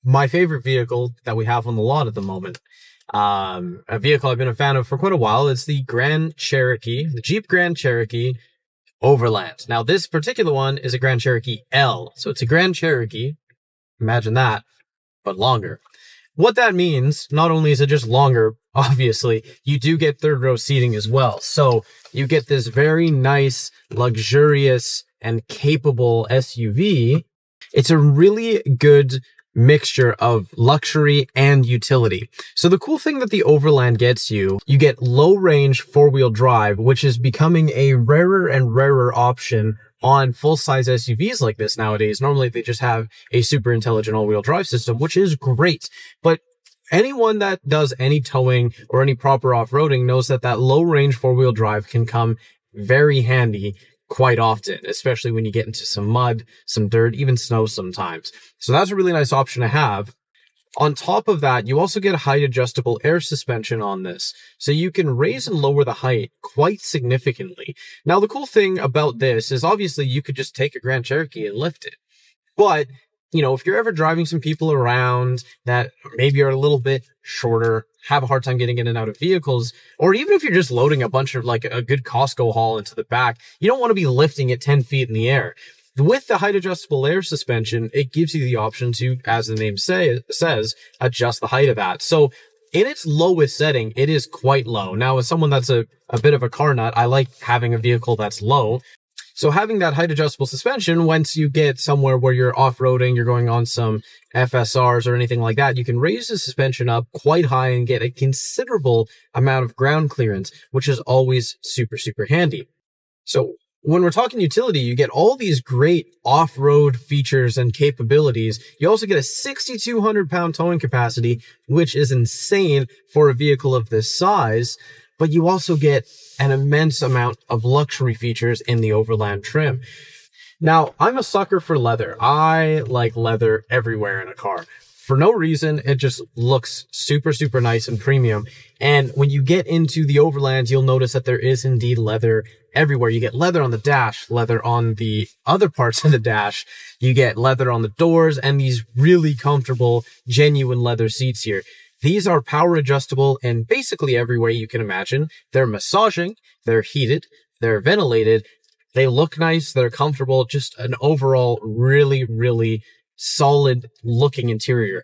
my favorite vehicle that we have on the lot at the moment. A vehicle I've been a fan of for quite a while. It's the Grand Cherokee, the Jeep Grand Cherokee Overland. Now, this particular one is a Grand Cherokee L. So it's a Grand Cherokee. Imagine that, but longer. What that means, not only is it just longer, obviously, you do get third row seating as well. So you get this very nice, luxurious, and capable SUV. It's a really good mixture of luxury and utility. So the cool thing that the Overland gets you get low range four-wheel drive, which is becoming a rarer and rarer option on full-size SUVs like this nowadays. Normally they just have a super intelligent all-wheel drive system, which is great. But anyone that does any towing or any proper off-roading knows that that low-range four-wheel drive can come very handy quite often, especially when you get into some mud, some dirt, even snow sometimes. So that's a really nice option to have. On top of that, you also get height adjustable air suspension on this. So you can raise and lower the height quite significantly. Now, the cool thing about this is obviously you could just take a Grand Cherokee and lift it. But, you know, if you're ever driving some people around that maybe are a little bit shorter, have a hard time getting in and out of vehicles, or even if you're just loading a bunch of like a good Costco haul into the back, you don't want to be lifting it 10 feet in the air. With the height adjustable air suspension, it gives you the option to, as the name says, adjust the height of that. So in its lowest setting, it is quite low. Now, as someone that's a bit of a car nut, I like having a vehicle that's low. So having that height adjustable suspension, once you get somewhere where you're off-roading, you're going on some FSRs or anything like that, you can raise the suspension up quite high and get a considerable amount of ground clearance, which is always super, super handy. So when we're talking utility, you get all these great off-road features and capabilities. You also get a 6,200 pound towing capacity, which is insane for a vehicle of this size. But you also get an immense amount of luxury features in the Overland trim. Now, I'm a sucker for leather. I like leather everywhere in a car. For no reason, it just looks super, super nice and premium. And when you get into the Overland, you'll notice that there is indeed leather everywhere. You get leather on the dash, leather on the other parts of the dash. You get leather on the doors and these really comfortable, genuine leather seats here. These are power adjustable in basically every way you can imagine. They're massaging, they're heated, they're ventilated, they look nice, they're comfortable, just an overall really, really solid looking interior.